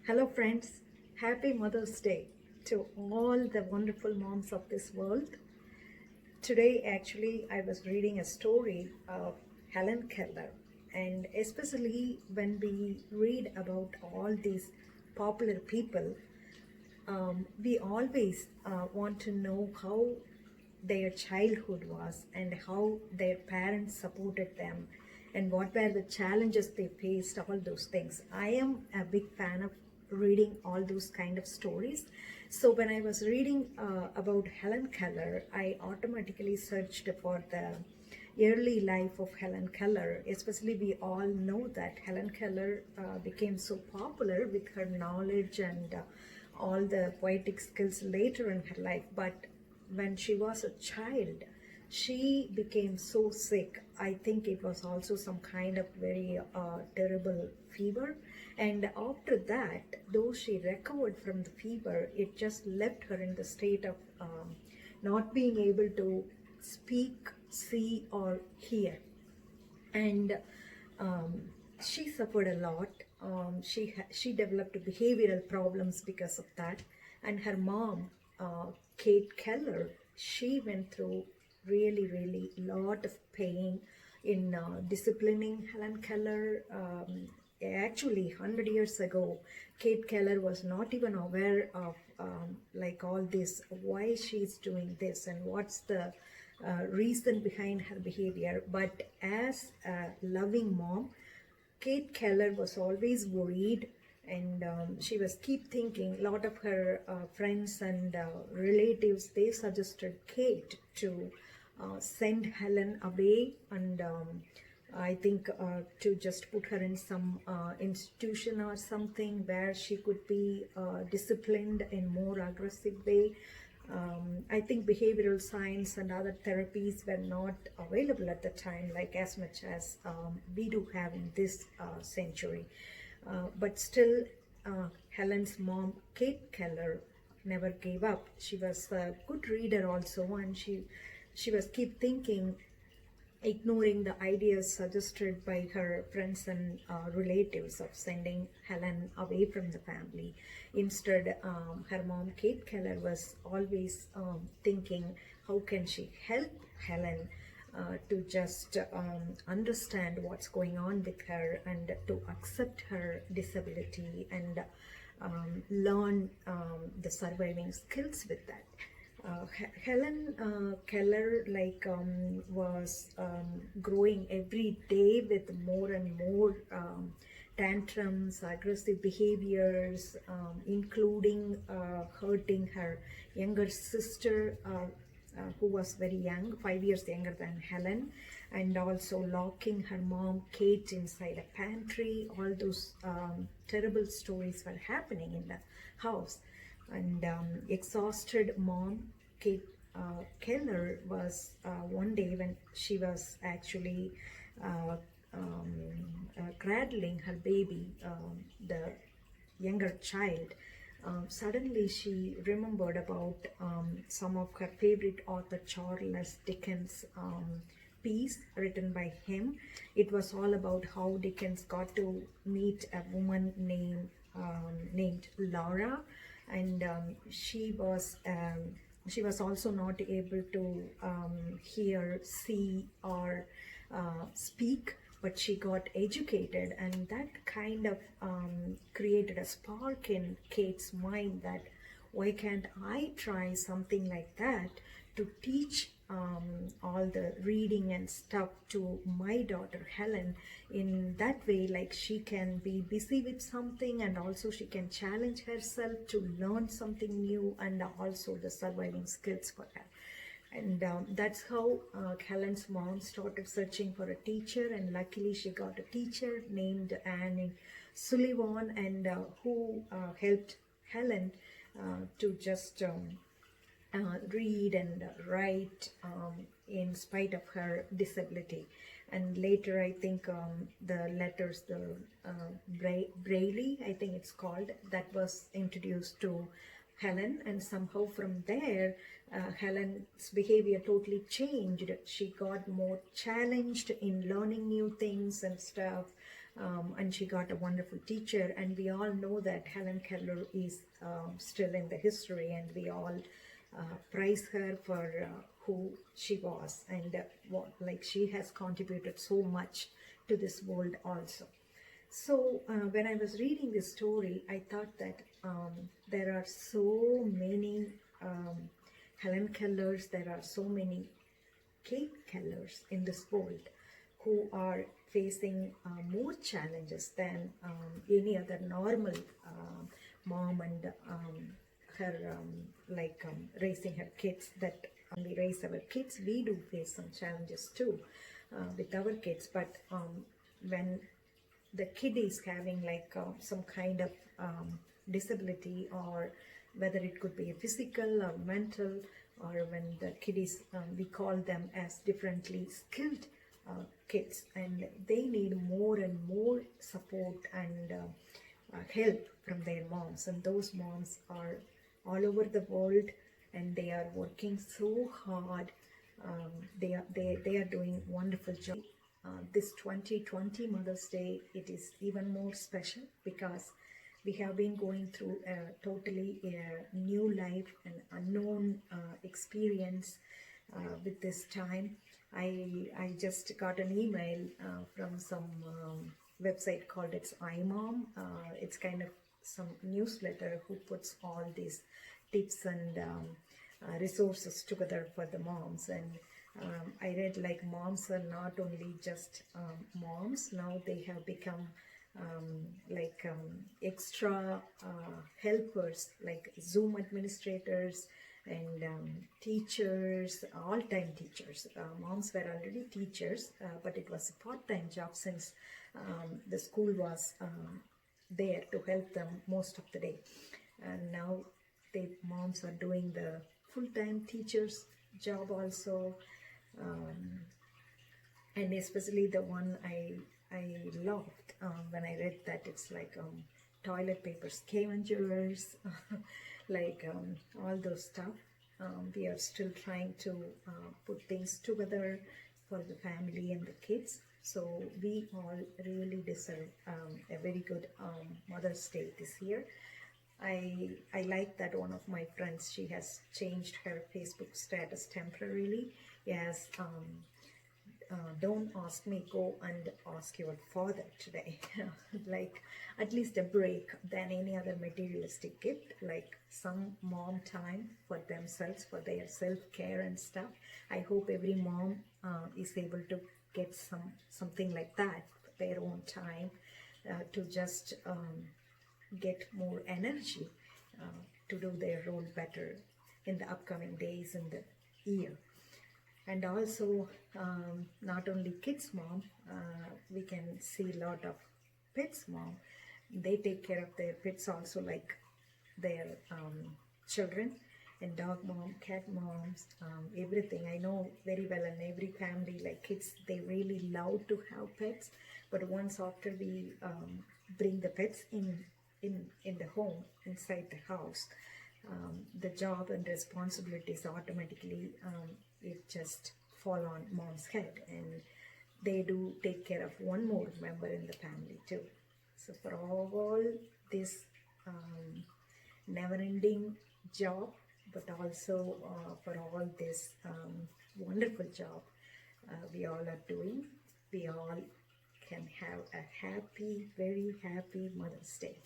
Hello, friends. Happy Mother's Day to all the wonderful moms of this world. Today, actually, I was reading a story of Helen Keller, and especially when we read about all these popular people, we always want to know how their childhood was and how their parents supported them and what were the challenges they faced, all those things. I am a big fan of reading all those kind of stories. So when I was reading about Helen Keller, I automatically searched for the early life of Helen Keller. Especially, we all know that Helen Keller became so popular with her knowledge and all the poetic skills later in her life. But when she was a child, she became so sick. I think it was also some kind of very terrible fever. And after that, though she recovered from the fever, it just left her in the state of not being able to speak, see, or hear. And um, she suffered a lot. She developed behavioral problems because of that. And her mom, Kate Keller, she went through really lot of pain in disciplining Helen Keller. Actually, 100 years ago, Kate Keller was not even aware of like all this, why she's doing this and what's the reason behind her behavior. But as a loving mom, Kate Keller was always worried, and she was keep thinking. A lot of her friends and relatives, they suggested Kate to send Helen away, and I think to just put her in some institution or something where she could be disciplined in more aggressive way. I think behavioral science and other therapies were not available at the time, like as much as we do have in this century. But still, Helen's mom, Kate Keller, never gave up. She was a good reader also, and she was keep thinking, ignoring the ideas suggested by her friends and relatives of sending Helen away from the family. Instead, her mom, Kate Keller, was always thinking, how can she help Helen to just understand what's going on with her and to accept her disability and learn the surviving skills with that. Helen Keller was growing every day with more and more tantrums, aggressive behaviors, including hurting her younger sister, who was very young, 5 years younger than Helen, and also locking her mom, Kate, inside a pantry. All those terrible stories were happening in the house. And exhausted mom, Kate Keller, was one day when she was actually uh, um, cradling her baby, the younger child. Suddenly she remembered about some of her favorite author Charles Dickens piece written by him. It was all about how Dickens got to meet a woman named Laura, and she was also not able to hear, see, or speak, but she got educated, and that kind of created a spark in Kate's mind that why can't I try something like that to teach all the reading and stuff to my daughter Helen. In that way, like, she can be busy with something and also she can challenge herself to learn something new, and also the surviving skills for her. And that's how Helen's mom started searching for a teacher, and luckily she got a teacher named Anne Sullivan, and who helped Helen to just read and write in spite of her disability. And later, I think the letters, the Braille, I think it's called, that was introduced to Helen, and somehow from there, Helen's behavior totally changed. She got more challenged in learning new things and stuff. and she got a wonderful teacher. And we all know that Helen Keller is still in the history, and we all praise her for who she was, and what, like, she has contributed so much to this world also. So when I was reading this story, I thought that there are so many Helen Kellers, there are so many Kate Kellers in this world who are facing more challenges than any other normal mom, and her raising her kids. That we raise our kids, we do face some challenges too with our kids. But when the kid is having some kind of disability, or whether it could be a physical or mental, or when the kid is, we call them as differently skilled kids, and they need more and more support and help from their moms. And those moms are all over the world, and they are working so hard. They are doing wonderful job. This 2020 Mother's Day, it is even more special because we have been going through a totally new life, an unknown experience with this time. I just got an email from some website called It's iMom. It's kind of some newsletter who puts all these tips and resources together for the moms. And I read like moms are not only just moms, now they have become extra helpers, like Zoom administrators and teachers, all-time teachers. Moms were already teachers, but it was a part-time job since the school was there to help them most of the day. And now the moms are doing the full-time teachers job also. And especially the one I loved when I read that, it's like toilet paper scavengers, all those stuff. We are still trying to put things together for the family and the kids. So we all really deserve a very good Mother's Day this year. I like that one of my friends, she has changed her Facebook status temporarily. Yes, don't ask me, go and ask your father today. Like at least a break than any other materialistic gift, like some mom time for themselves, for their self-care and stuff. I hope every mom is able to get something like that, their own time to just get more energy to do their role better in the upcoming days in the year. And also, not only kids mom, we can see a lot of pets mom. They take care of their pets also, like their children. And dog mom, cat moms, everything. I know very well in every family, like kids, they really love to have pets. But once after we bring the pets in the home, inside the house, the job and responsibilities automatically it just fall on mom's head, and they do take care of one more member in the family too. So for all this never-ending job, but also for all this wonderful job we all are doing, we all can have a happy, very happy Mother's Day.